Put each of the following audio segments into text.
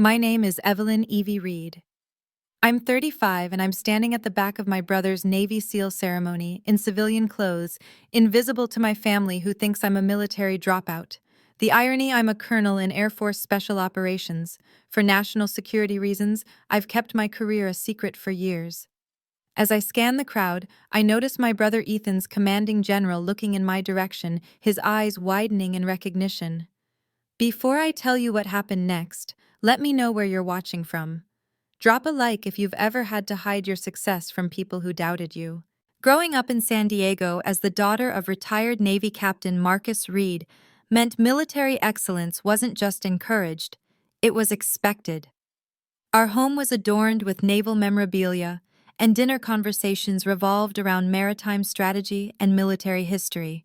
My name is Evelyn Evie Reed. I'm 35 and I'm standing at the back of my brother's Navy SEAL ceremony in civilian clothes, invisible to my family who thinks I'm a military dropout. The irony, I'm a colonel in Air Force Special Operations. For national security reasons, I've kept my career a secret for years. As I scan the crowd, I notice my brother Ethan's commanding general looking in my direction, his eyes widening in recognition. Before I tell you what happened next, let me know where you're watching from. Drop a like if you've ever had to hide your success from people who doubted you. Growing up in San Diego as the daughter of retired Navy Captain Marcus Reed meant military excellence wasn't just encouraged, it was expected. Our home was adorned with naval memorabilia, and dinner conversations revolved around maritime strategy and military history.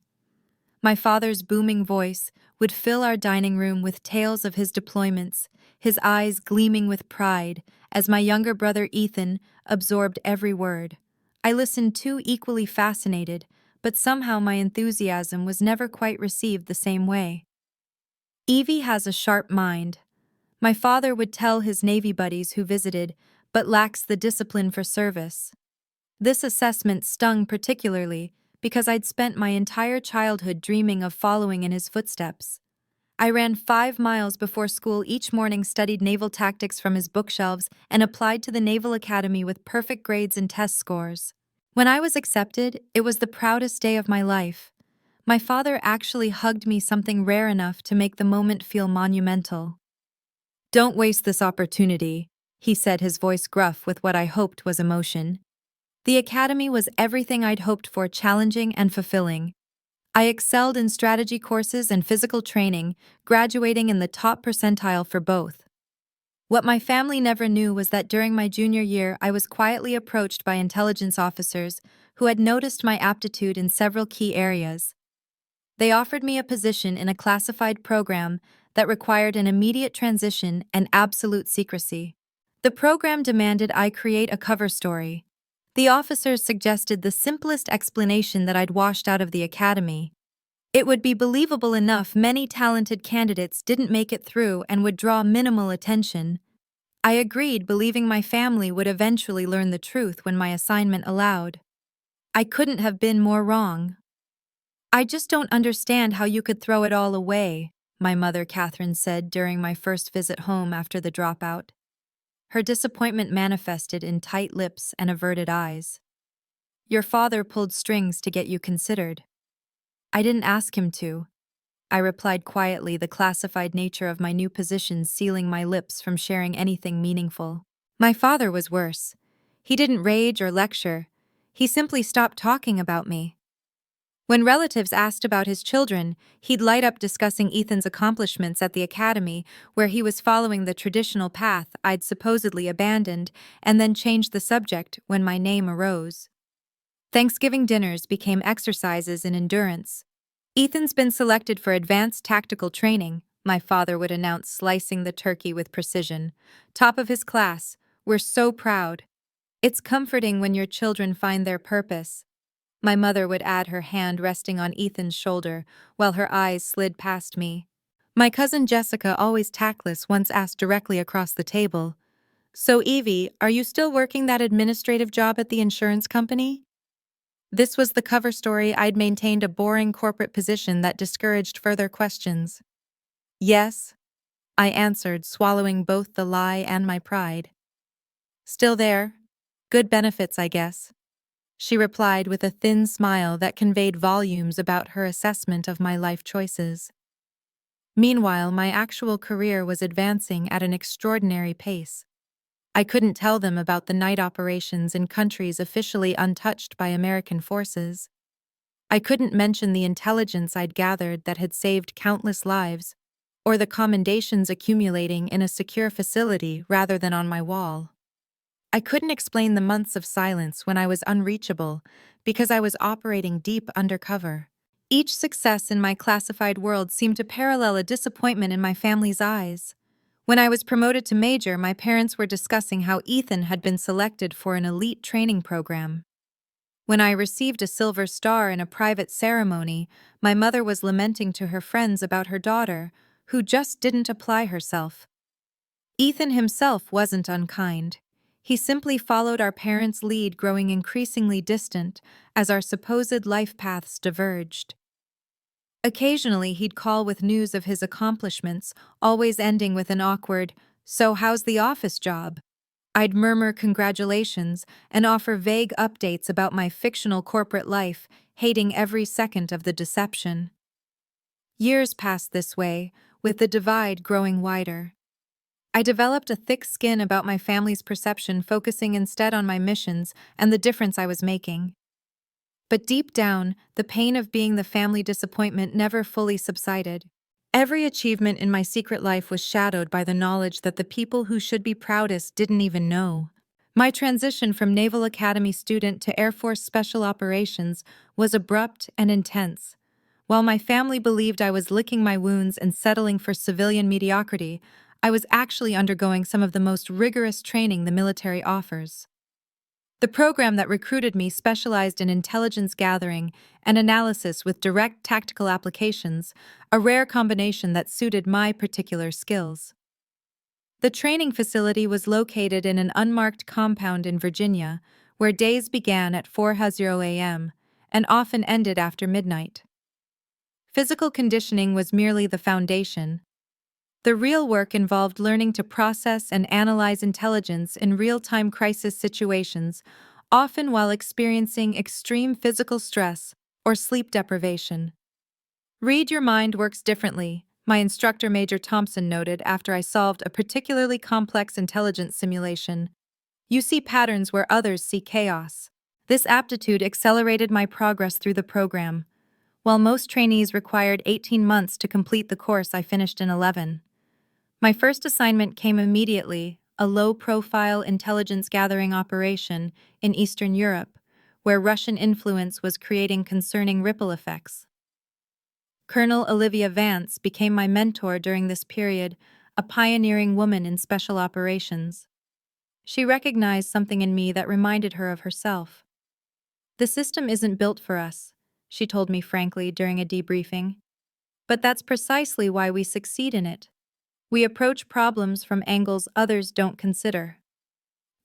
My father's booming voice would fill our dining room with tales of his deployments, his eyes gleaming with pride as my younger brother Ethan absorbed every word. I listened too, equally fascinated, but somehow my enthusiasm was never quite received the same way. Evie has a sharp mind. My father would tell his Navy buddies who visited, but lacks the discipline for service. This assessment stung particularly because I'd spent my entire childhood dreaming of following in his footsteps. I ran 5 miles before school each morning, studied naval tactics from his bookshelves, and applied to the Naval Academy with perfect grades and test scores. When I was accepted, it was the proudest day of my life. My father actually hugged me, something rare enough to make the moment feel monumental. "Don't waste this opportunity," he said, his voice gruff with what I hoped was emotion. The academy was everything I'd hoped for, challenging and fulfilling. I excelled in strategy courses and physical training, graduating in the top percentile for both. What my family never knew was that during my junior year, I was quietly approached by intelligence officers who had noticed my aptitude in several key areas. They offered me a position in a classified program that required an immediate transition and absolute secrecy. The program demanded I create a cover story. The officers suggested the simplest explanation, that I'd washed out of the academy. It would be believable enough many talented candidates didn't make it through and would draw minimal attention. I agreed, believing my family would eventually learn the truth when my assignment allowed. I couldn't have been more wrong. "I just don't understand how you could throw it all away," my mother Catherine said during my first visit home after the dropout. Her disappointment manifested in tight lips and averted eyes. "Your father pulled strings to get you considered." "I didn't ask him to," I replied quietly, the classified nature of my new position sealing my lips from sharing anything meaningful. My father was worse. He didn't rage or lecture. He simply stopped talking about me. When relatives asked about his children, he'd light up discussing Ethan's accomplishments at the academy, where he was following the traditional path I'd supposedly abandoned, and then change the subject when my name arose. Thanksgiving dinners became exercises in endurance. "Ethan's been selected for advanced tactical training," my father would announce, slicing the turkey with precision. "Top of his class. We're so proud." "It's comforting when your children find their purpose," my mother would add, her hand resting on Ethan's shoulder while her eyes slid past me. My cousin Jessica, always tactless, once asked directly across the table, "So Evie, are you still working that administrative job at the insurance company?" This was the cover story. I'd maintained a boring corporate position that discouraged further questions. "Yes," I answered, swallowing both the lie and my pride. "Still there. Good benefits, I guess," she replied with a thin smile that conveyed volumes about her assessment of my life choices. Meanwhile, my actual career was advancing at an extraordinary pace. I couldn't tell them about the night operations in countries officially untouched by American forces. I couldn't mention the intelligence I'd gathered that had saved countless lives, or the commendations accumulating in a secure facility rather than on my wall. I couldn't explain the months of silence when I was unreachable because I was operating deep undercover. Each success in my classified world seemed to parallel a disappointment in my family's eyes. When I was promoted to major, my parents were discussing how Ethan had been selected for an elite training program. When I received a silver star in a private ceremony, my mother was lamenting to her friends about her daughter, who just didn't apply herself. Ethan himself wasn't unkind. He simply followed our parents' lead, growing increasingly distant as our supposed life paths diverged. Occasionally, he'd call with news of his accomplishments, always ending with an awkward, "So, how's the office job?" I'd murmur congratulations and offer vague updates about my fictional corporate life, hating every second of the deception. Years passed this way, with the divide growing wider. I developed a thick skin about my family's perception, focusing instead on my missions and the difference I was making. But deep down, the pain of being the family disappointment never fully subsided. Every achievement in my secret life was shadowed by the knowledge that the people who should be proudest didn't even know. My transition from Naval Academy student to Air Force Special Operations was abrupt and intense. While my family believed I was licking my wounds and settling for civilian mediocrity, I was actually undergoing some of the most rigorous training the military offers. The program that recruited me specialized in intelligence gathering and analysis with direct tactical applications, a rare combination that suited my particular skills. The training facility was located in an unmarked compound in Virginia, where days began at 4:00 a.m. and often ended after midnight. Physical conditioning was merely the foundation. The real work involved learning to process and analyze intelligence in real-time crisis situations, often while experiencing extreme physical stress or sleep deprivation. Read your mind works differently, my instructor Major Thompson noted after I solved a particularly complex intelligence simulation. You see patterns where others see chaos. This aptitude accelerated my progress through the program. While most trainees required 18 months to complete the course, I finished in 11. My first assignment came immediately, a low-profile intelligence gathering operation in Eastern Europe, where Russian influence was creating concerning ripple effects. Colonel Olivia Vance became my mentor during this period, a pioneering woman in special operations. She recognized something in me that reminded her of herself. "The system isn't built for us," she told me frankly during a debriefing. "But that's precisely why we succeed in it. We approach problems from angles others don't consider."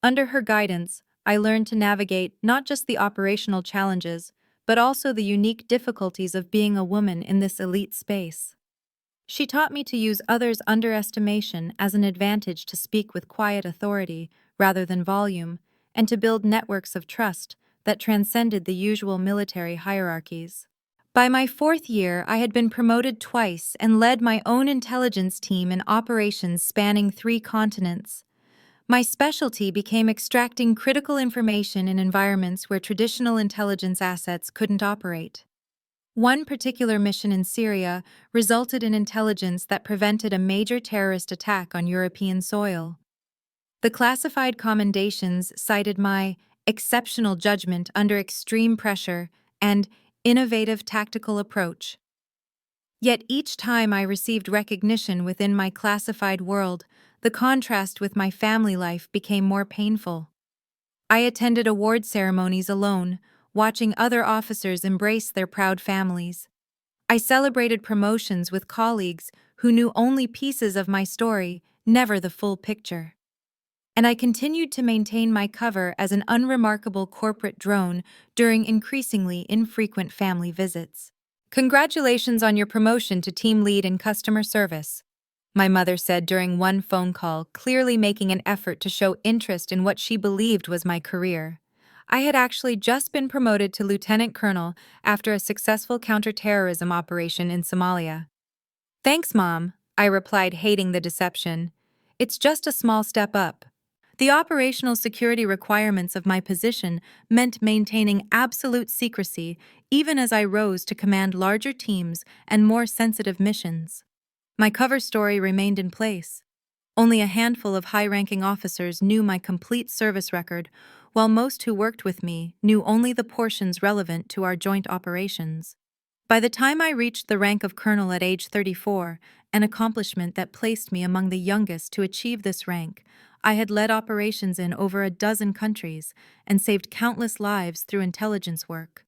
Under her guidance, I learned to navigate not just the operational challenges, but also the unique difficulties of being a woman in this elite space. She taught me to use others' underestimation as an advantage to speak with quiet authority rather than volume, and to build networks of trust that transcended the usual military hierarchies. By my 4th year, I had been promoted twice and led my own intelligence team in operations spanning 3 continents. My specialty became extracting critical information in environments where traditional intelligence assets couldn't operate. One particular mission in Syria resulted in intelligence that prevented a major terrorist attack on European soil. The classified commendations cited my exceptional judgment under extreme pressure and innovative tactical approach. Yet each time I received recognition within my classified world, the contrast with my family life became more painful. I attended award ceremonies alone, watching other officers embrace their proud families. I celebrated promotions with colleagues who knew only pieces of my story, never the full picture. And I continued to maintain my cover as an unremarkable corporate drone during increasingly infrequent family visits. "Congratulations on your promotion to team lead in customer service," my mother said during one phone call, clearly making an effort to show interest in what she believed was my career. I had actually just been promoted to lieutenant colonel after a successful counterterrorism operation in Somalia. "Thanks, Mom," I replied, hating the deception. "It's just a small step up." The operational security requirements of my position meant maintaining absolute secrecy even as I rose to command larger teams and more sensitive missions. My cover story remained in place. Only a handful of high-ranking officers knew my complete service record, while most who worked with me knew only the portions relevant to our joint operations. By the time I reached the rank of colonel at age 34, an accomplishment that placed me among the youngest to achieve this rank, I had led operations in over a dozen countries and saved countless lives through intelligence work.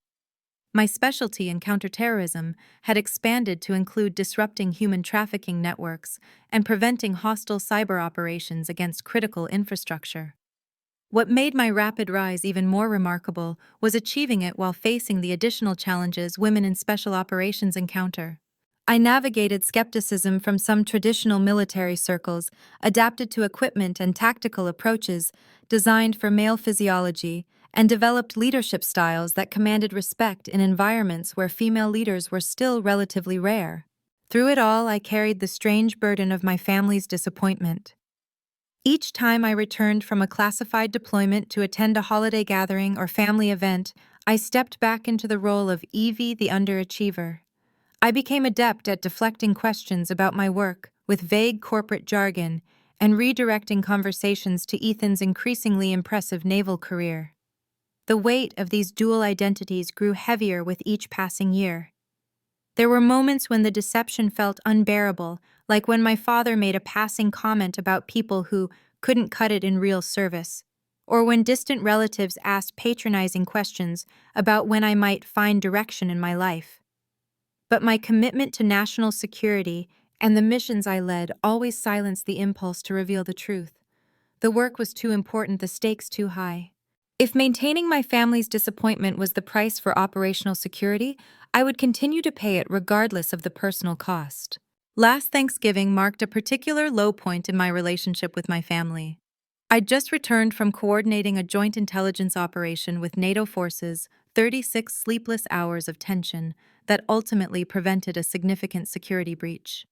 My specialty in counterterrorism had expanded to include disrupting human trafficking networks and preventing hostile cyber operations against critical infrastructure. What made my rapid rise even more remarkable was achieving it while facing the additional challenges women in special operations encounter. I navigated skepticism from some traditional military circles, adapted to equipment and tactical approaches designed for male physiology, and developed leadership styles that commanded respect in environments where female leaders were still relatively rare. Through it all, I carried the strange burden of my family's disappointment. Each time I returned from a classified deployment to attend a holiday gathering or family event, I stepped back into the role of Evie the underachiever. I became adept at deflecting questions about my work with vague corporate jargon and redirecting conversations to Ethan's increasingly impressive naval career. The weight of these dual identities grew heavier with each passing year. There were moments when the deception felt unbearable, like when my father made a passing comment about people who couldn't cut it in real service, or when distant relatives asked patronizing questions about when I might find direction in my life. But my commitment to national security and the missions I led always silenced the impulse to reveal the truth. The work was too important, the stakes too high. If maintaining my family's disappointment was the price for operational security, I would continue to pay it regardless of the personal cost. Last Thanksgiving marked a particular low point in my relationship with my family. I'd just returned from coordinating a joint intelligence operation with NATO forces, 36 sleepless hours of tension that ultimately prevented a significant security breach.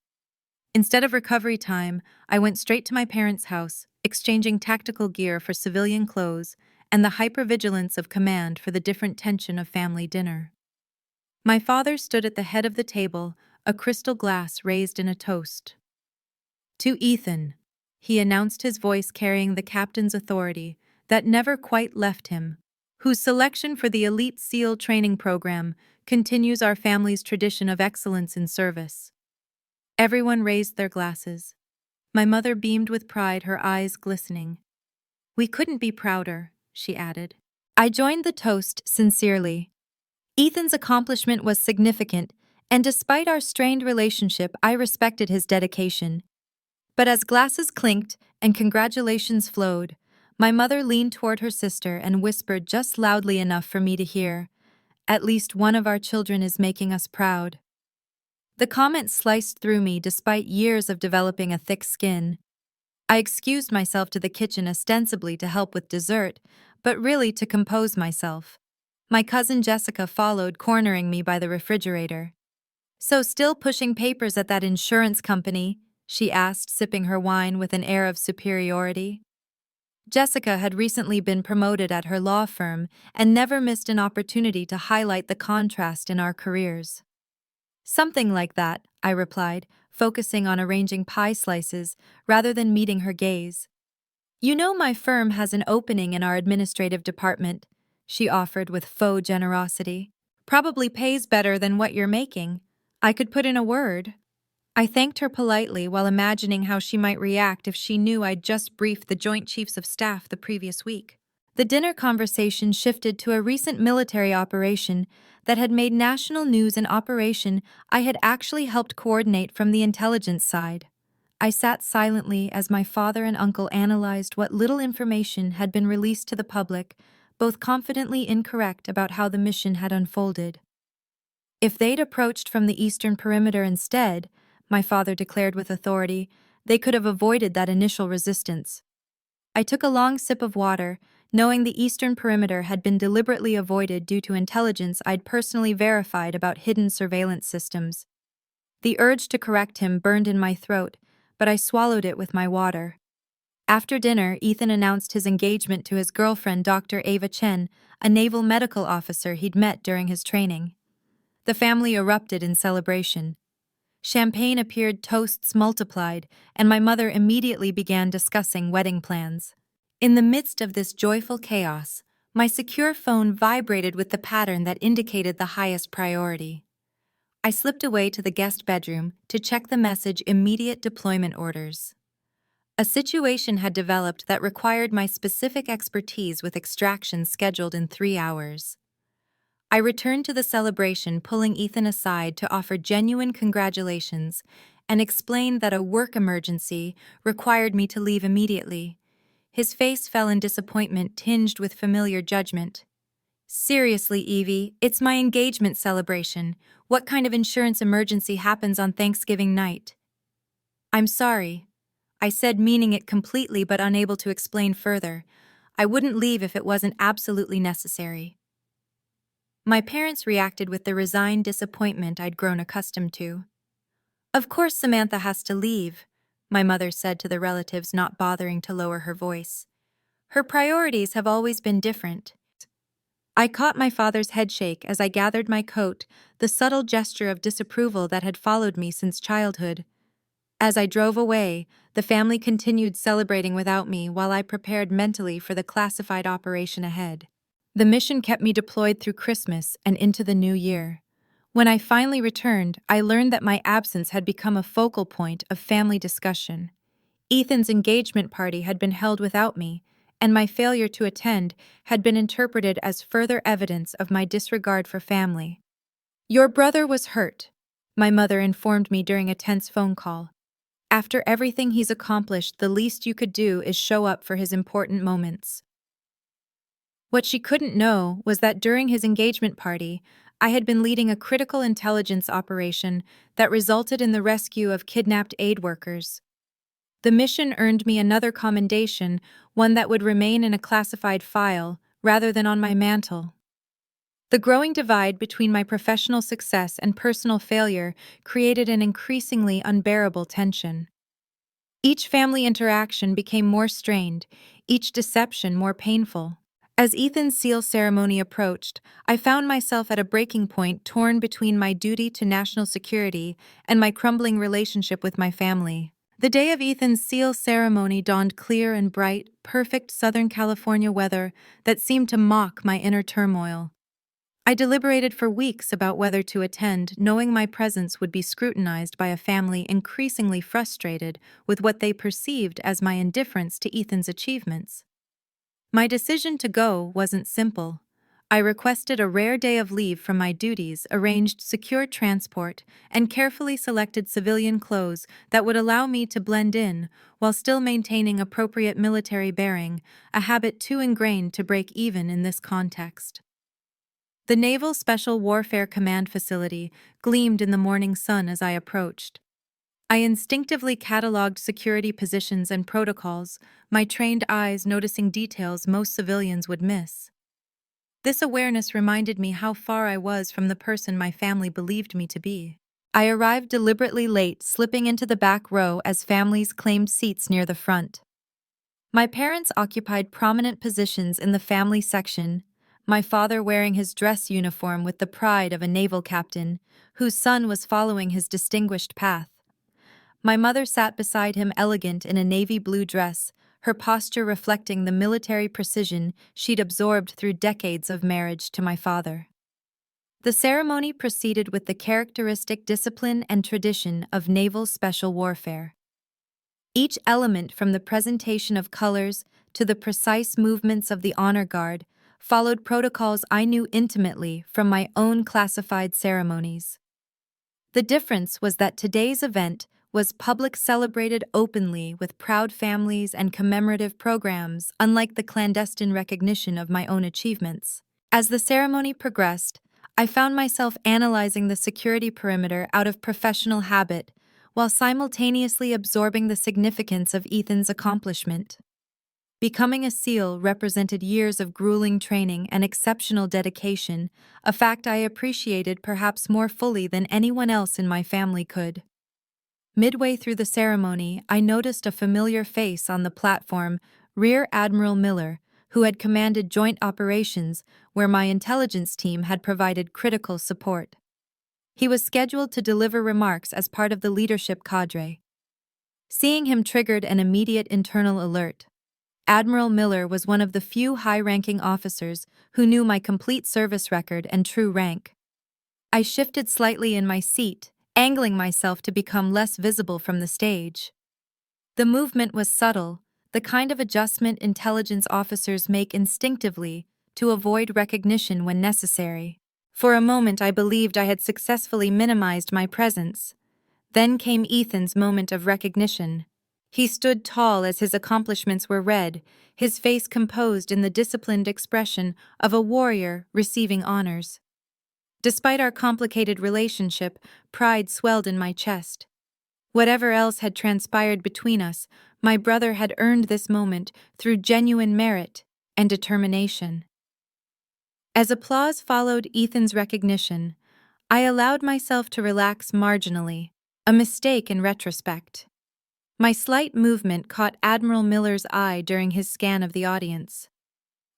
Instead of recovery time, I went straight to my parents' house, exchanging tactical gear for civilian clothes and the hypervigilance of command for the different tension of family dinner. My father stood at the head of the table, a crystal glass raised in a toast. "To Ethan," he announced, his voice carrying the captain's authority that never quite left him, whose selection for the elite SEAL training program continues our family's tradition of excellence in service. Everyone raised their glasses. My mother beamed with pride, her eyes glistening. "We couldn't be prouder," she added. I joined the toast sincerely. Ethan's accomplishment was significant, and despite our strained relationship, I respected his dedication. But as glasses clinked and congratulations flowed, my mother leaned toward her sister and whispered just loudly enough for me to hear, "At least one of our children is making us proud." The comment sliced through me despite years of developing a thick skin. I excused myself to the kitchen ostensibly to help with dessert, but really to compose myself. My cousin Jessica followed, cornering me by the refrigerator. "So still pushing papers at that insurance company?" she asked, sipping her wine with an air of superiority. Jessica had recently been promoted at her law firm and never missed an opportunity to highlight the contrast in our careers. "Something like that," I replied, focusing on arranging pie slices rather than meeting her gaze. "You know, my firm has an opening in our administrative department," she offered with faux generosity. "Probably pays better than what you're making. I could put in a word." I thanked her politely while imagining how she might react if she knew I'd just briefed the Joint Chiefs of Staff the previous week. The dinner conversation shifted to a recent military operation that had made national news, an operation I had actually helped coordinate from the intelligence side. I sat silently as my father and uncle analyzed what little information had been released to the public, both confidently incorrect about how the mission had unfolded. "If they'd approached from the eastern perimeter instead," my father declared with authority, "they could have avoided that initial resistance." I took a long sip of water, knowing the eastern perimeter had been deliberately avoided due to intelligence I'd personally verified about hidden surveillance systems. The urge to correct him burned in my throat, but I swallowed it with my water. After dinner, Ethan announced his engagement to his girlfriend, Dr. Ava Chen, a naval medical officer he'd met during his training. The family erupted in celebration. Champagne appeared, toasts multiplied, and my mother immediately began discussing wedding plans. In the midst of this joyful chaos, my secure phone vibrated with the pattern that indicated the highest priority. I slipped away to the guest bedroom to check the message: immediate deployment orders. A situation had developed that required my specific expertise with extraction scheduled in 3 hours. I returned to the celebration, pulling Ethan aside to offer genuine congratulations and explain that a work emergency required me to leave immediately. His face fell in disappointment tinged with familiar judgment. Seriously, Evie, it's my engagement celebration. What kind of insurance emergency happens on Thanksgiving night? I'm sorry, I said, meaning it completely but unable to explain further. I wouldn't leave if it wasn't absolutely necessary. My parents reacted with the resigned disappointment I'd grown accustomed to. Of course Samantha has to leave, my mother said to the relatives, not bothering to lower her voice. Her priorities have always been different. I caught my father's headshake as I gathered my coat, the subtle gesture of disapproval that had followed me since childhood. As I drove away, the family continued celebrating without me while I prepared mentally for the classified operation ahead. The mission kept me deployed through Christmas and into the new year. When I finally returned, I learned that my absence had become a focal point of family discussion. Ethan's engagement party had been held without me, and my failure to attend had been interpreted as further evidence of my disregard for family. Your brother was hurt, my mother informed me during a tense phone call. After everything he's accomplished, the least you could do is show up for his important moments. What she couldn't know was that during his engagement party, I had been leading a critical intelligence operation that resulted in the rescue of kidnapped aid workers. The mission earned me another commendation, one that would remain in a classified file rather than on my mantle. The growing divide between my professional success and personal failure created an increasingly unbearable tension. Each family interaction became more strained, each deception more painful. As Ethan's seal ceremony approached, I found myself at a breaking point, torn between my duty to national security and my crumbling relationship with my family. The day of Ethan's seal ceremony dawned clear and bright, perfect Southern California weather that seemed to mock my inner turmoil. I deliberated for weeks about whether to attend, knowing my presence would be scrutinized by a family increasingly frustrated with what they perceived as my indifference to Ethan's achievements. My decision to go wasn't simple. I requested a rare day of leave from my duties, arranged secure transport, and carefully selected civilian clothes that would allow me to blend in while still maintaining appropriate military bearing, a habit too ingrained to break even in this context. The Naval Special Warfare Command facility gleamed in the morning sun as I approached. I instinctively cataloged security positions and protocols, my trained eyes noticing details most civilians would miss. This awareness reminded me how far I was from the person my family believed me to be. I arrived deliberately late, slipping into the back row as families claimed seats near the front. My parents occupied prominent positions in the family section, my father wearing his dress uniform with the pride of a naval captain, whose son was following his distinguished path. My mother sat beside him, elegant in a navy blue dress, her posture reflecting the military precision she'd absorbed through decades of marriage to my father. The ceremony proceeded with the characteristic discipline and tradition of naval special warfare. Each element, from the presentation of colors to the precise movements of the honor guard, followed protocols I knew intimately from my own classified ceremonies. The difference was that today's event was public, celebrated openly with proud families and commemorative programs, unlike the clandestine recognition of my own achievements. As the ceremony progressed, I found myself analyzing the security perimeter out of professional habit, while simultaneously absorbing the significance of Ethan's accomplishment. Becoming a SEAL represented years of grueling training and exceptional dedication, a fact I appreciated perhaps more fully than anyone else in my family could. Midway through the ceremony, I noticed a familiar face on the platform, Rear Admiral Miller, who had commanded joint operations where my intelligence team had provided critical support. He was scheduled to deliver remarks as part of the leadership cadre. Seeing him triggered an immediate internal alert. Admiral Miller was one of the few high-ranking officers who knew my complete service record and true rank. I shifted slightly in my seat, angling myself to become less visible from the stage. The movement was subtle, the kind of adjustment intelligence officers make instinctively to avoid recognition when necessary. For a moment I believed I had successfully minimized my presence. Then came Ethan's moment of recognition. He stood tall as his accomplishments were read, his face composed in the disciplined expression of a warrior receiving honors. Despite our complicated relationship, pride swelled in my chest. Whatever else had transpired between us, my brother had earned this moment through genuine merit and determination. As applause followed Ethan's recognition, I allowed myself to relax marginally, a mistake in retrospect. My slight movement caught Admiral Miller's eye during his scan of the audience.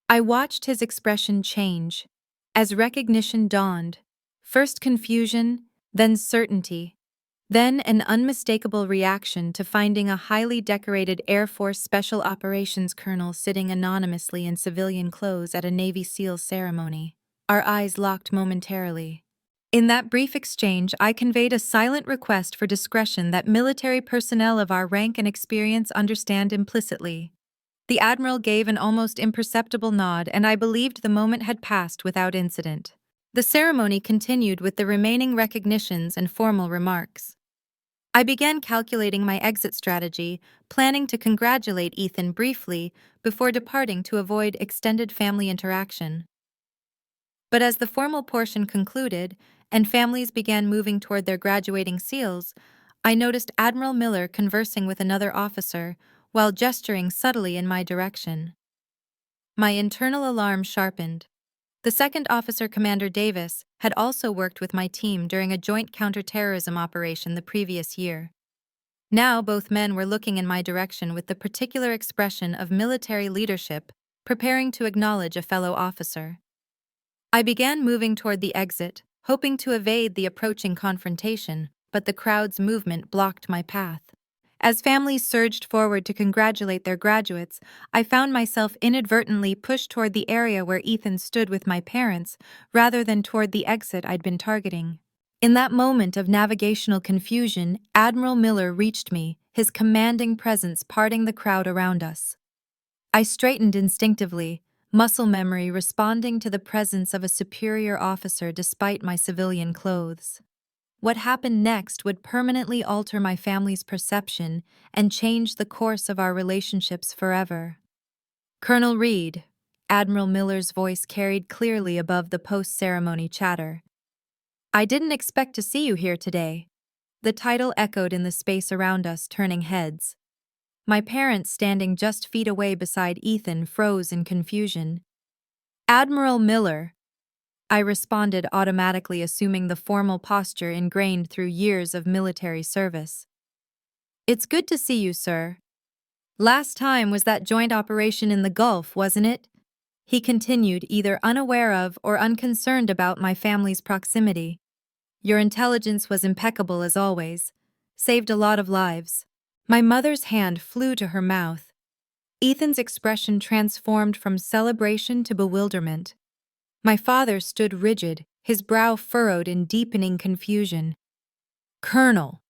I watched his expression change. As recognition dawned, first confusion, then certainty, then an unmistakable reaction to finding a highly decorated Air Force Special Operations colonel sitting anonymously in civilian clothes at a Navy SEAL ceremony. Our eyes locked momentarily. In that brief exchange, I conveyed a silent request for discretion that military personnel of our rank and experience understand implicitly. The Admiral gave an almost imperceptible nod, and I believed the moment had passed without incident. The ceremony continued with the remaining recognitions and formal remarks. I began calculating my exit strategy, planning to congratulate Ethan briefly before departing to avoid extended family interaction. But as the formal portion concluded, and families began moving toward their graduating SEALs, I noticed Admiral Miller conversing with another officer while gesturing subtly in my direction. My internal alarm sharpened. The second officer, Commander Davis, had also worked with my team during a joint counterterrorism operation the previous year. Now both men were looking in my direction with the particular expression of military leadership, preparing to acknowledge a fellow officer. I began moving toward the exit, hoping to evade the approaching confrontation, but the crowd's movement blocked my path. As families surged forward to congratulate their graduates, I found myself inadvertently pushed toward the area where Ethan stood with my parents, rather than toward the exit I'd been targeting. In that moment of navigational confusion, Admiral Miller reached me, his commanding presence parting the crowd around us. I straightened instinctively, muscle memory responding to the presence of a superior officer despite my civilian clothes. What happened next would permanently alter my family's perception and change the course of our relationships forever. Colonel Reed, Admiral Miller's voice carried clearly above the post-ceremony chatter. I didn't expect to see you here today. The title echoed in the space around us, turning heads. My parents, standing just feet away beside Ethan, froze in confusion. Admiral Miller, I responded automatically, assuming the formal posture ingrained through years of military service. It's good to see you, sir. Last time was that joint operation in the Gulf, wasn't it? He continued, either unaware of or unconcerned about my family's proximity. Your intelligence was impeccable as always. Saved a lot of lives. My mother's hand flew to her mouth. Ethan's expression transformed from celebration to bewilderment. My father stood rigid, his brow furrowed in deepening confusion. Colonel.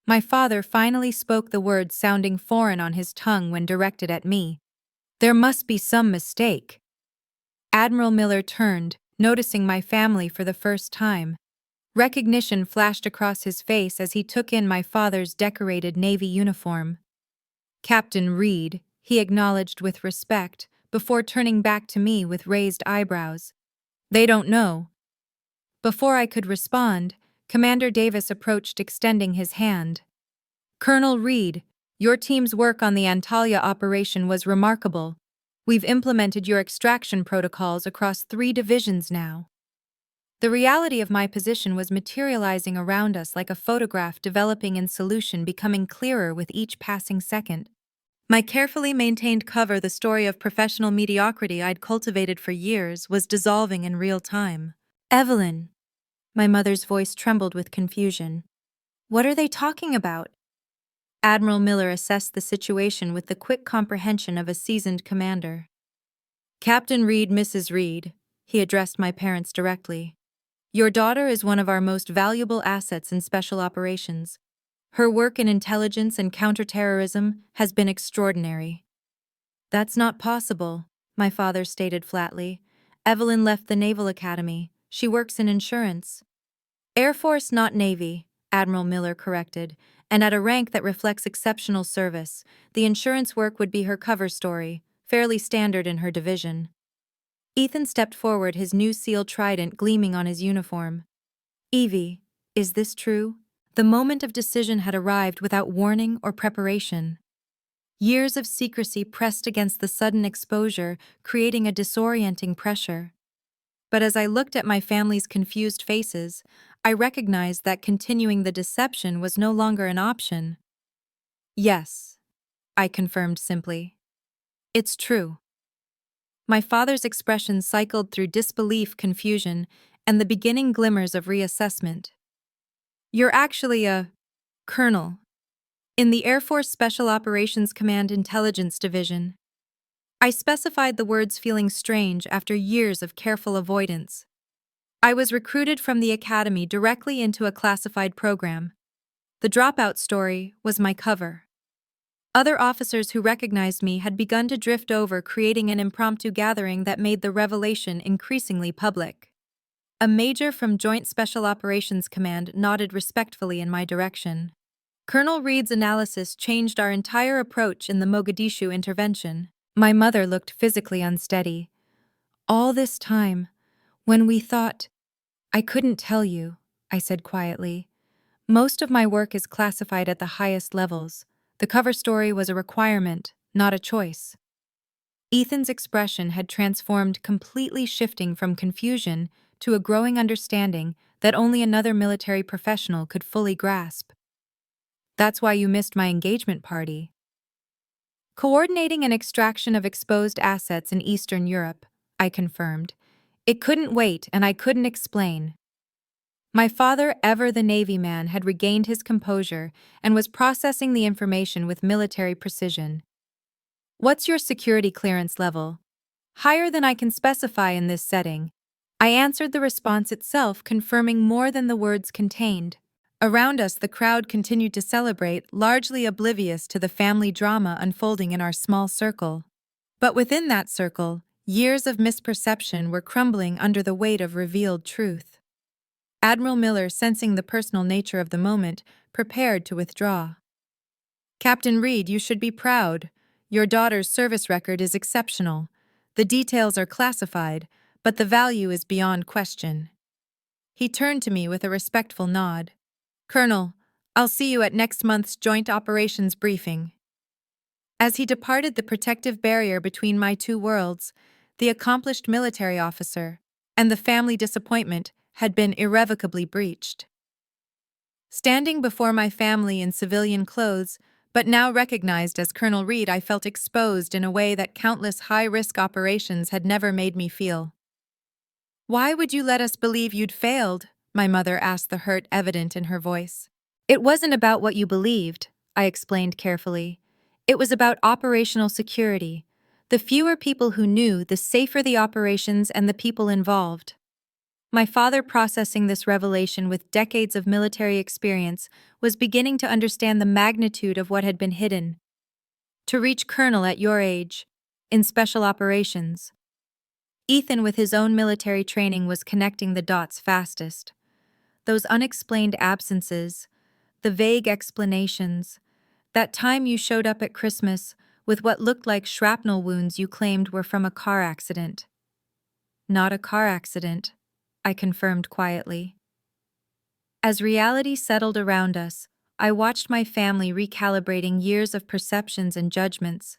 My father finally spoke the word, sounding foreign on his tongue when directed at me. There must be some mistake. Admiral Miller turned, noticing my family for the first time. Recognition flashed across his face as he took in my father's decorated Navy uniform. Captain Reed, he acknowledged with respect, before turning back to me with raised eyebrows. They don't know. Before I could respond, Commander Davis approached, extending his hand. Colonel Reed, your team's work on the Antalya operation was remarkable. We've implemented your extraction protocols across 3 divisions now. The reality of my position was materializing around us like a photograph developing in solution, becoming clearer with each passing second. My carefully maintained cover, the story of professional mediocrity I'd cultivated for years, was dissolving in real time. Evelyn. My mother's voice trembled with confusion. What are they talking about? Admiral Miller assessed the situation with the quick comprehension of a seasoned commander. Captain Reed, Mrs. Reed, he addressed my parents directly. Your daughter is one of our most valuable assets in special operations. Her work in intelligence and counterterrorism has been extraordinary. That's not possible, my father stated flatly. Evelyn left the Naval Academy. She works in insurance. Air Force, not Navy, Admiral Miller corrected, and at a rank that reflects exceptional service. The insurance work would be her cover story, fairly standard in her division. Ethan stepped forward, his new SEAL trident gleaming on his uniform. Evie, is this true? The moment of decision had arrived without warning or preparation. Years of secrecy pressed against the sudden exposure, creating a disorienting pressure. But as I looked at my family's confused faces, I recognized that continuing the deception was no longer an option. Yes, I confirmed simply. It's true. My father's expression cycled through disbelief, confusion, and the beginning glimmers of reassessment. You're actually a colonel in the Air Force Special Operations Command Intelligence Division. I specified the words, feeling strange after years of careful avoidance. I was recruited from the academy directly into a classified program. The dropout story was my cover. Other officers who recognized me had begun to drift over, creating an impromptu gathering that made the revelation increasingly public. A major from Joint Special Operations Command nodded respectfully in my direction. Colonel Reed's analysis changed our entire approach in the Mogadishu intervention. My mother looked physically unsteady. All this time, when we thought, I couldn't tell you, I said quietly. Most of my work is classified at the highest levels. The cover story was a requirement, not a choice. Ethan's expression had transformed, completely shifting from confusion to a growing understanding that only another military professional could fully grasp. That's why you missed my engagement party. Coordinating an extraction of exposed assets in Eastern Europe, I confirmed. It couldn't wait, and I couldn't explain. My father, ever the Navy man, had regained his composure and was processing the information with military precision. What's your security clearance level? Higher than I can specify in this setting. I answered the response itself, confirming more than the words contained. Around us, the crowd continued to celebrate, largely oblivious to the family drama unfolding in our small circle. But within that circle, years of misperception were crumbling under the weight of revealed truth. Admiral Miller, sensing the personal nature of the moment, prepared to withdraw. Captain Reed, you should be proud. Your daughter's service record is exceptional. The details are classified, but the value is beyond question. He turned to me with a respectful nod. Colonel, I'll see you at next month's Joint Operations briefing. As he departed the protective barrier between my two worlds, the accomplished military officer and the family disappointment had been irrevocably breached. Standing before my family in civilian clothes, but now recognized as Colonel Reed, I felt exposed in a way that countless high-risk operations had never made me feel. Why would you let us believe you'd failed? My mother asked, the hurt evident in her voice. It wasn't about what you believed, I explained carefully. It was about operational security. The fewer people who knew, the safer the operations and the people involved. My father, processing this revelation with decades of military experience, was beginning to understand the magnitude of what had been hidden. To reach colonel at your age, in special operations. Ethan, with his own military training, was connecting the dots fastest. Those unexplained absences, the vague explanations, that time you showed up at Christmas with what looked like shrapnel wounds you claimed were from a car accident. Not a car accident, I confirmed quietly. As reality settled around us, I watched my family recalibrating years of perceptions and judgments.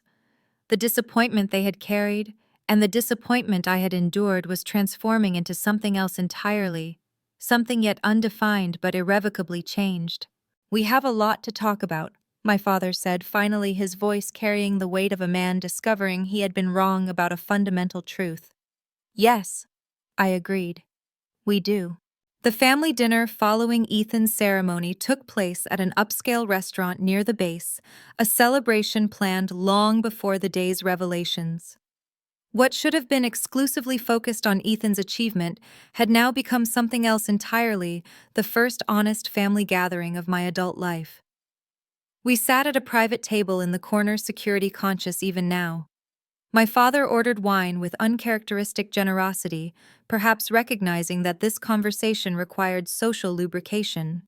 The disappointment they had carried and the disappointment I had endured was transforming into something else entirely, something yet undefined but irrevocably changed. We have a lot to talk about, my father said, finally, his voice carrying the weight of a man discovering he had been wrong about a fundamental truth. Yes, I agreed. We do. The family dinner following Ethan's ceremony took place at an upscale restaurant near the base, a celebration planned long before the day's revelations. What should have been exclusively focused on Ethan's achievement had now become something else entirely, the first honest family gathering of my adult life. We sat at a private table in the corner, security conscious even now. My father ordered wine with uncharacteristic generosity, perhaps recognizing that this conversation required social lubrication.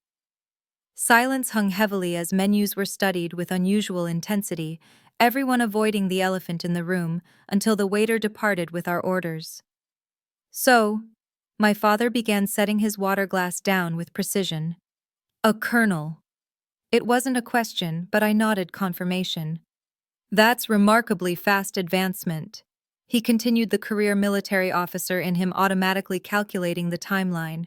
Silence hung heavily as menus were studied with unusual intensity, everyone avoiding the elephant in the room until the waiter departed with our orders. So, my father began setting his water glass down with precision. A colonel. It wasn't a question, but I nodded confirmation. That's remarkably fast advancement. He continued, the career military officer in him automatically calculating the timeline.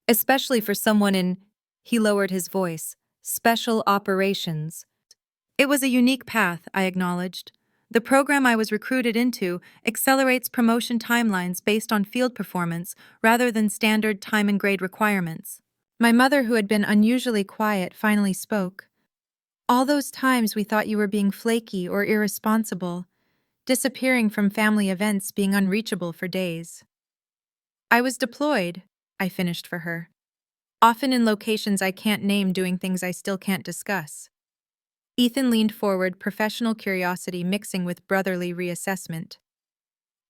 Especially for someone in, he lowered his voice, special operations. It was a unique path, I acknowledged. The program I was recruited into accelerates promotion timelines based on field performance rather than standard time and grade requirements. My mother, who had been unusually quiet, finally spoke. All those times we thought you were being flaky or irresponsible, disappearing from family events, being unreachable for days. I was deployed, I finished for her. Often in locations I can't name, doing things I still can't discuss. Ethan leaned forward, professional curiosity mixing with brotherly reassessment.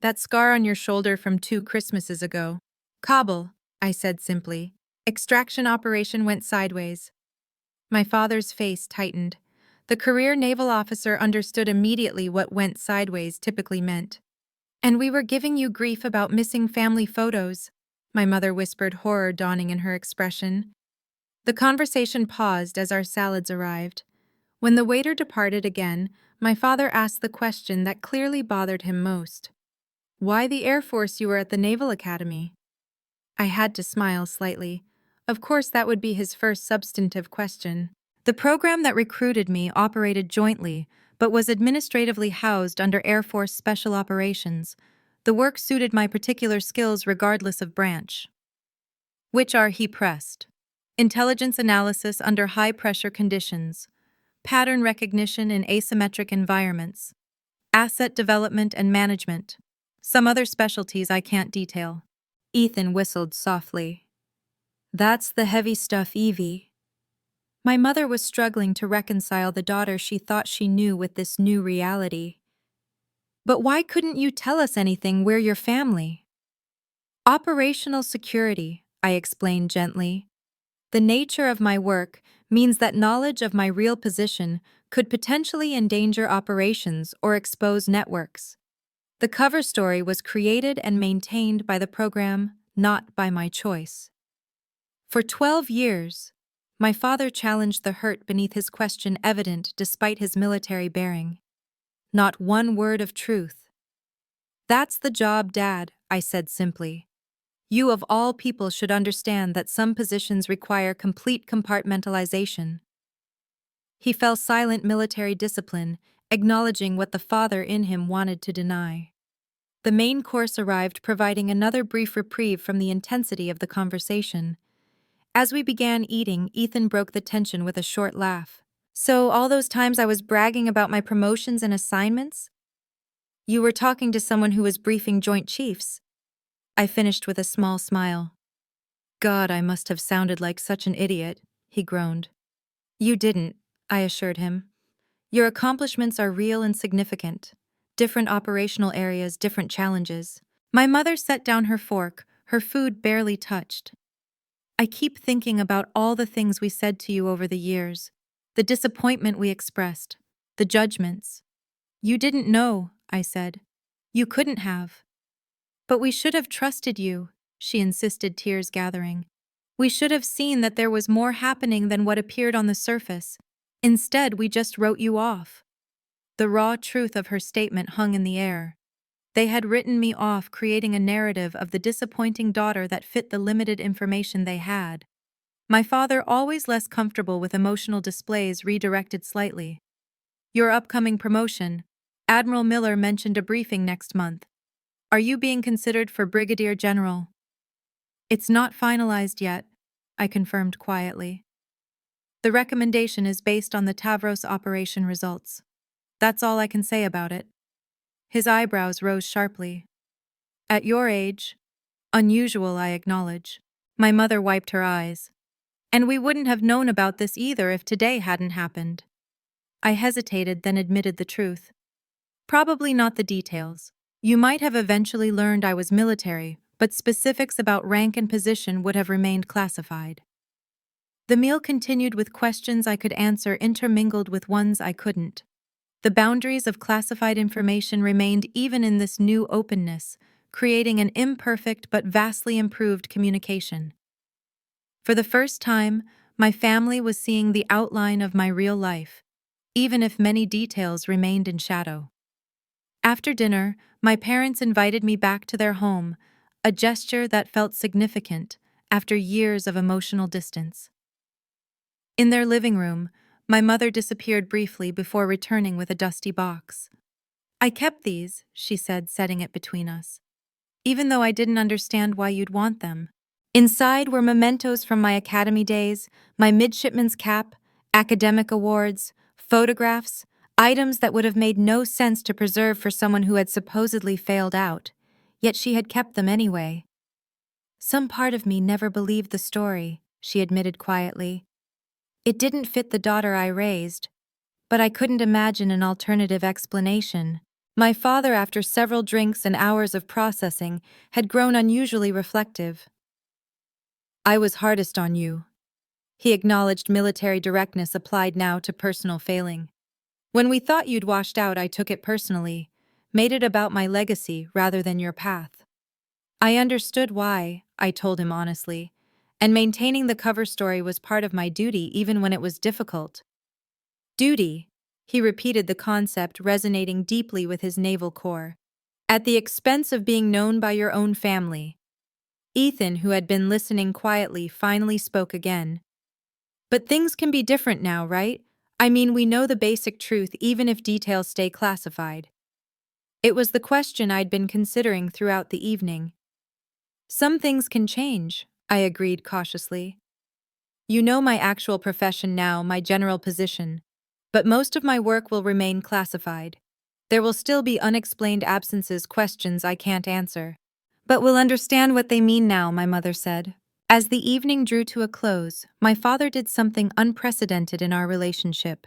That scar on your shoulder from 2 Christmases ago. Kabul, I said simply. Extraction operation went sideways. My father's face tightened. The career naval officer understood immediately what went sideways typically meant. And we were giving you grief about missing family photos, my mother whispered, horror dawning in her expression. The conversation paused as our salads arrived. When the waiter departed again, my father asked the question that clearly bothered him most. Why the Air Force? You were at the Naval Academy. I had to smile slightly. Of course, that would be his first substantive question. The program that recruited me operated jointly, but was administratively housed under Air Force Special Operations. The work suited my particular skills regardless of branch. Which are, he pressed. Intelligence analysis under high-pressure conditions, pattern recognition in asymmetric environments, asset development and management, some other specialties I can't detail. Ethan whistled softly. That's the heavy stuff, Evie. My mother was struggling to reconcile the daughter she thought she knew with this new reality. But why couldn't you tell us anything? We're your family. Operational security, I explained gently. The nature of my work means that knowledge of my real position could potentially endanger operations or expose networks. The cover story was created and maintained by the program, not by my choice. For 12 years, my father challenged the hurt beneath his question, evident despite his military bearing. Not one word of truth. That's the job, Dad, I said simply. You of all people should understand that some positions require complete compartmentalization. He fell silent, military discipline, acknowledging what the father in him wanted to deny. The main course arrived, providing another brief reprieve from the intensity of the conversation. As we began eating, Ethan broke the tension with a short laugh. So, all those times I was bragging about my promotions and assignments? You were talking to someone who was briefing Joint Chiefs. I finished with a small smile. God, I must have sounded like such an idiot, he groaned. You didn't, I assured him. Your accomplishments are real and significant. Different operational areas, different challenges. My mother set down her fork, her food barely touched. I keep thinking about all the things we said to you over the years, the disappointment we expressed, the judgments. You didn't know, I said. You couldn't have. But we should have trusted you, she insisted, tears gathering. We should have seen that there was more happening than what appeared on the surface. Instead, we just wrote you off. The raw truth of her statement hung in the air. They had written me off, creating a narrative of the disappointing daughter that fit the limited information they had. My father, always less comfortable with emotional displays, redirected slightly. Your upcoming promotion. Admiral Miller mentioned a briefing next month. Are you being considered for Brigadier General? It's not finalized yet, I confirmed quietly. The recommendation is based on the Tavros operation results. That's all I can say about it. His eyebrows rose sharply. At your age, unusual, I acknowledge. My mother wiped her eyes. And we wouldn't have known about this either if today hadn't happened. I hesitated, then admitted the truth. Probably not the details. You might have eventually learned I was military, but specifics about rank and position would have remained classified. The meal continued with questions I could answer intermingled with ones I couldn't. The boundaries of classified information remained even in this new openness, creating an imperfect but vastly improved communication. For the first time, my family was seeing the outline of my real life, even if many details remained in shadow. After dinner, my parents invited me back to their home, a gesture that felt significant after years of emotional distance. In their living room, my mother disappeared briefly before returning with a dusty box. "I kept these," she said, setting it between us, "even though I didn't understand why you'd want them." Inside were mementos from my academy days, my midshipman's cap, academic awards, photographs, items that would have made no sense to preserve for someone who had supposedly failed out, yet she had kept them anyway. "Some part of me never believed the story," she admitted quietly. "It didn't fit the daughter I raised, but I couldn't imagine an alternative explanation." My father, after several drinks and hours of processing, had grown unusually reflective. "I was hardest on you." He acknowledged military directness applied now to personal failing. "When we thought you'd washed out, I took it personally, made it about my legacy rather than your path." I understood why, I told him honestly, and maintaining the cover story was part of my duty even when it was difficult. Duty, he repeated the concept resonating deeply with his naval core. At the expense of being known by your own family. Ethan, who had been listening quietly, finally spoke again. "But things can be different now, right? I mean, we know the basic truth even if details stay classified." It was the question I'd been considering throughout the evening. "Some things can change," I agreed cautiously. "You know my actual profession now, my general position. But most of my work will remain classified. There will still be unexplained absences, questions I can't answer. But we'll understand what they mean now," my mother said. As the evening drew to a close, my father did something unprecedented in our relationship.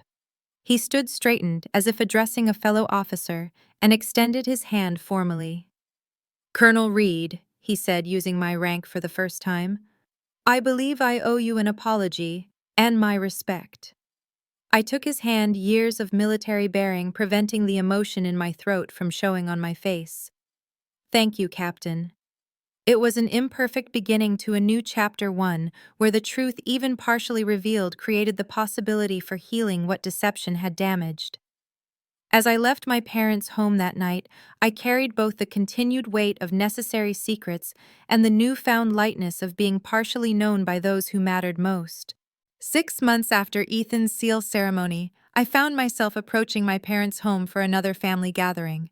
He stood straightened as if addressing a fellow officer and extended his hand formally. "Colonel Reed," he said, using my rank for the first time, "I believe I owe you an apology and my respect." I took his hand, years of military bearing preventing the emotion in my throat from showing on my face. "Thank you, Captain." It was an imperfect beginning to a new chapter one, where the truth, even partially revealed, created the possibility for healing what deception had damaged. As I left my parents' home that night, I carried both the continued weight of necessary secrets and the newfound lightness of being partially known by those who mattered most. 6 months after Ethan's seal ceremony, I found myself approaching my parents' home for another family gathering.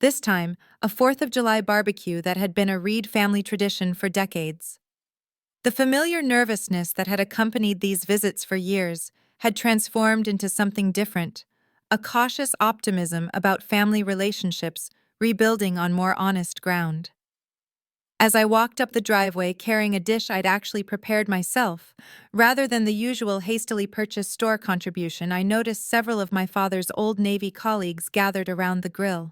This time, a 4th of July barbecue that had been a Reed family tradition for decades. The familiar nervousness that had accompanied these visits for years had transformed into something different, a cautious optimism about family relationships rebuilding on more honest ground. As I walked up the driveway carrying a dish I'd actually prepared myself, rather than the usual hastily purchased store contribution, I noticed several of my father's old Navy colleagues gathered around the grill.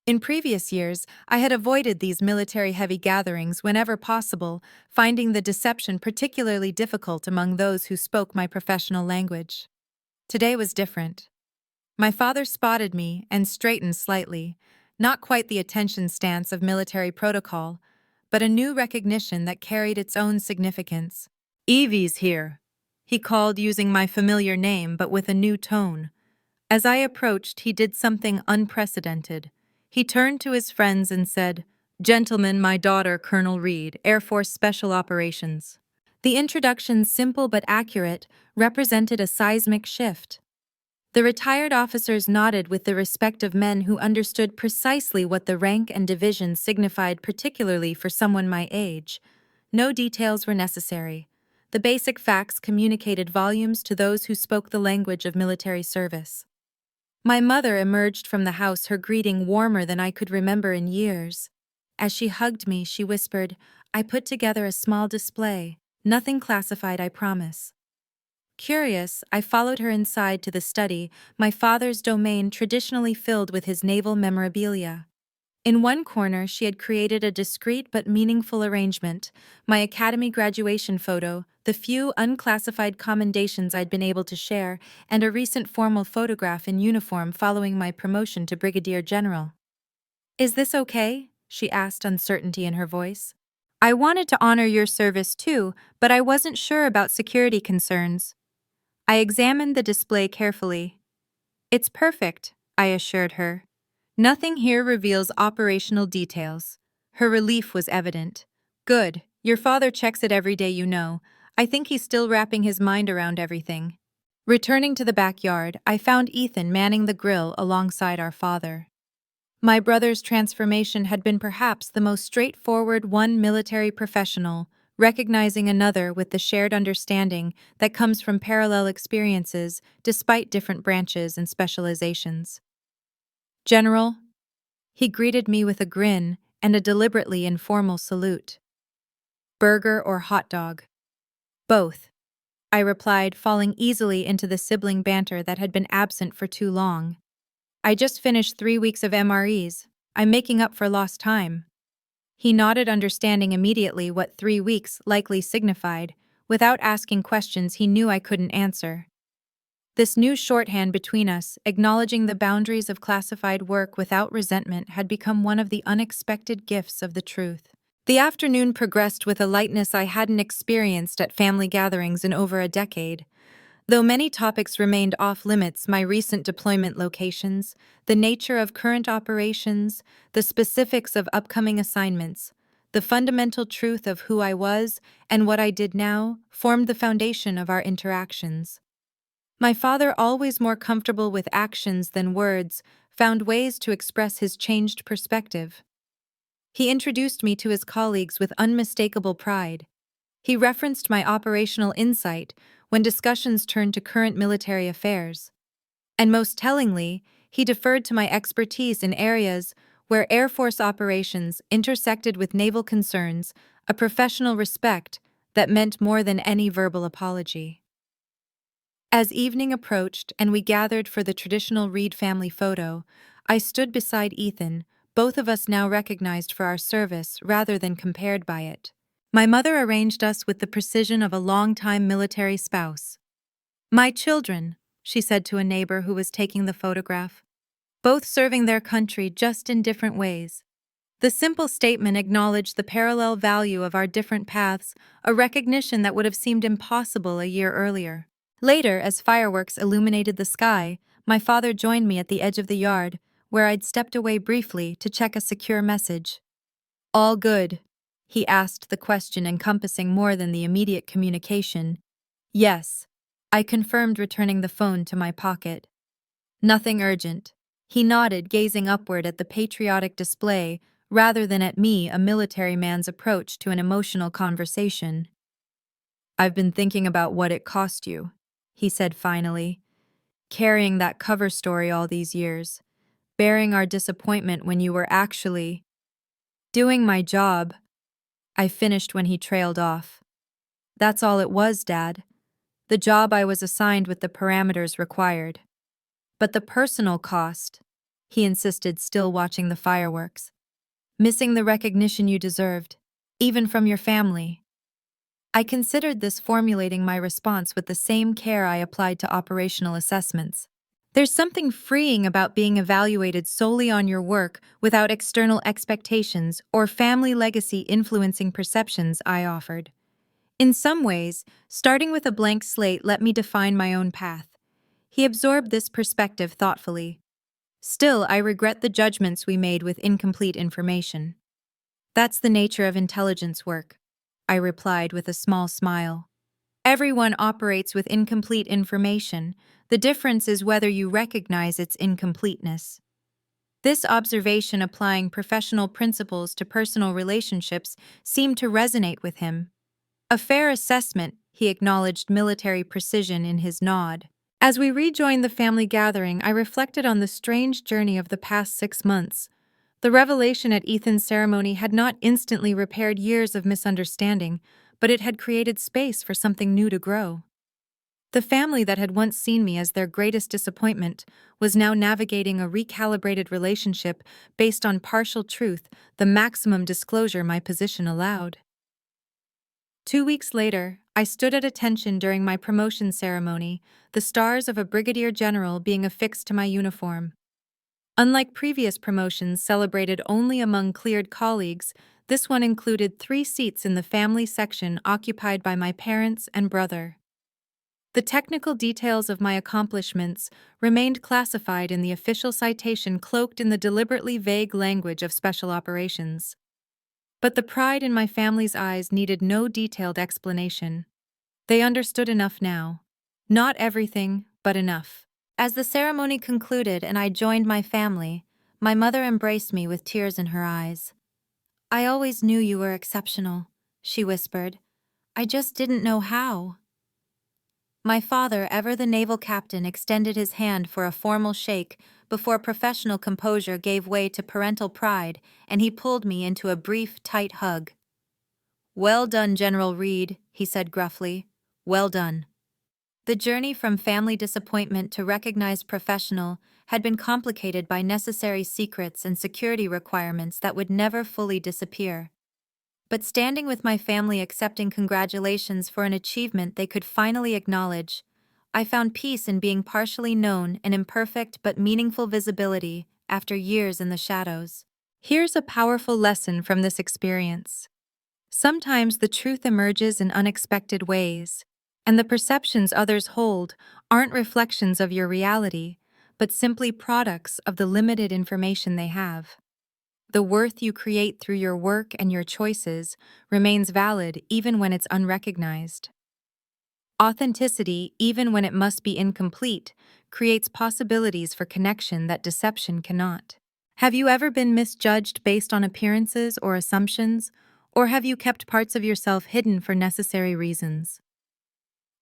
In previous years, I had avoided these military-heavy gatherings whenever possible, finding the deception particularly difficult among those who spoke my professional language. Today was different. My father spotted me and straightened slightly, not quite the attention stance of military protocol, but a new recognition that carried its own significance. "Evie's here," he called, using my familiar name but with a new tone. As I approached, he did something unprecedented. He turned to his friends and said, "Gentlemen, my daughter, Colonel Reed, Air Force Special Operations." The introduction, simple but accurate, represented a seismic shift. The retired officers nodded with the respect of men who understood precisely what the rank and division signified, particularly for someone my age. No details were necessary. The basic facts communicated volumes to those who spoke the language of military service. My mother emerged from the house, her greeting warmer than I could remember in years. As she hugged me, she whispered, "I put together a small display. Nothing classified, I promise." Curious, I followed her inside to the study, my father's domain traditionally filled with his naval memorabilia. In one corner, she had created a discreet but meaningful arrangement: my academy graduation photo, the few unclassified commendations I'd been able to share, and a recent formal photograph in uniform following my promotion to brigadier general. "Is this okay?" she asked, uncertainty in her voice. "I wanted to honor your service too, but I wasn't sure about security concerns." I examined the display carefully. "It's perfect," I assured her. "Nothing here reveals operational details." Her relief was evident. "Good. Your father checks it every day, you know. I think he's still wrapping his mind around everything." Returning to the backyard, I found Ethan manning the grill alongside our father. My brother's transformation had been perhaps the most straightforward: one military professional, recognizing another with the shared understanding that comes from parallel experiences despite different branches and specializations. "General," he greeted me with a grin and a deliberately informal salute. "Burger or hot dog?" "Both," I replied, falling easily into the sibling banter that had been absent for too long. "I just finished 3 weeks of MREs. I'm making up for lost time." He nodded, understanding immediately what 3 weeks likely signified. Without asking questions he knew I couldn't answer. This new shorthand between us, acknowledging the boundaries of classified work without resentment, had become one of the unexpected gifts of the truth. The afternoon progressed with a lightness I hadn't experienced at family gatherings in over a decade. Though many topics remained off-limits: my recent deployment locations, the nature of current operations, the specifics of upcoming assignments, the fundamental truth of who I was and what I did now formed the foundation of our interactions. My father, always more comfortable with actions than words, found ways to express his changed perspective. He introduced me to his colleagues with unmistakable pride. He referenced my operational insight when discussions turned to current military affairs. And most tellingly, he deferred to my expertise in areas where Air Force operations intersected with naval concerns, a professional respect that meant more than any verbal apology. As evening approached and we gathered for the traditional Reed family photo, I stood beside Ethan, both of us now recognized for our service rather than compared by it. My mother arranged us with the precision of a longtime military spouse. "My children," she said to a neighbor who was taking the photograph, "both serving their country just in different ways." The simple statement acknowledged the parallel value of our different paths, a recognition that would have seemed impossible a year earlier. Later, as fireworks illuminated the sky, my father joined me at the edge of the yard, where I'd stepped away briefly to check a secure message. "All good?" he asked, the question encompassing more than the immediate communication. "Yes," I confirmed, returning the phone to my pocket. "Nothing urgent." He nodded, gazing upward at the patriotic display rather than at me, a military man's approach to an emotional conversation. "I've been thinking about what it cost you," he said finally. "Carrying that cover story all these years, bearing our disappointment when you were actually doing my job." I finished when he trailed off. "That's all it was, Dad. The job I was assigned with the parameters required. But the personal cost," he insisted, still watching the fireworks. "Missing the recognition you deserved, even from your family." I considered this, formulating my response with the same care I applied to operational assessments. "There's something freeing about being evaluated solely on your work without external expectations or family legacy influencing perceptions," I offered. "In some ways, starting with a blank slate let me define my own path." He absorbed this perspective thoughtfully. "Still, I regret the judgments we made with incomplete information." "That's the nature of intelligence work," I replied with a small smile. "Everyone operates with incomplete information. The difference is whether you recognize its incompleteness." This observation, applying professional principles to personal relationships, seemed to resonate with him. "A fair assessment," he acknowledged, military precision in his nod. As we rejoined the family gathering, I reflected on the strange journey of the past 6 months. The revelation at Ethan's ceremony had not instantly repaired years of misunderstanding, but it had created space for something new to grow. The family that had once seen me as their greatest disappointment was now navigating a recalibrated relationship based on partial truth, the maximum disclosure my position allowed. 2 weeks later, I stood at attention during my promotion ceremony, the stars of a brigadier general being affixed to my uniform. Unlike previous promotions celebrated only among cleared colleagues, this one included 3 seats in the family section occupied by my parents and brother. The technical details of my accomplishments remained classified in the official citation cloaked in the deliberately vague language of special operations. But the pride in my family's eyes needed no detailed explanation. They understood enough now. Not everything, but enough. As the ceremony concluded and I joined my family, my mother embraced me with tears in her eyes. "I always knew you were exceptional," she whispered. "I just didn't know how." My father, ever the naval captain, extended his hand for a formal shake before professional composure gave way to parental pride, and he pulled me into a brief, tight hug. "Well done, General Reed," he said gruffly. "Well done." The journey from family disappointment to recognized professional had been complicated by necessary secrets and security requirements that would never fully disappear. But standing with my family accepting congratulations for an achievement they could finally acknowledge, I found peace in being partially known and imperfect but meaningful visibility after years in the shadows. Here's a powerful lesson from this experience. Sometimes the truth emerges in unexpected ways, and the perceptions others hold aren't reflections of your reality, but simply products of the limited information they have. The worth you create through your work and your choices remains valid even when it's unrecognized. Authenticity, even when it must be incomplete, creates possibilities for connection that deception cannot. Have you ever been misjudged based on appearances or assumptions, or have you kept parts of yourself hidden for necessary reasons?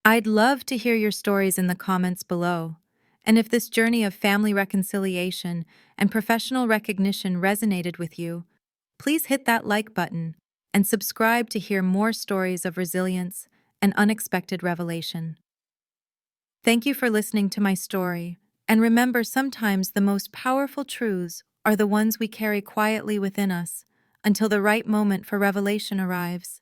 I'd love to hear your stories in the comments below. And if this journey of family reconciliation and professional recognition resonated with you, please hit that like button and subscribe to hear more stories of resilience and unexpected revelation. Thank you for listening to my story, and remember, sometimes the most powerful truths are the ones we carry quietly within us until the right moment for revelation arrives.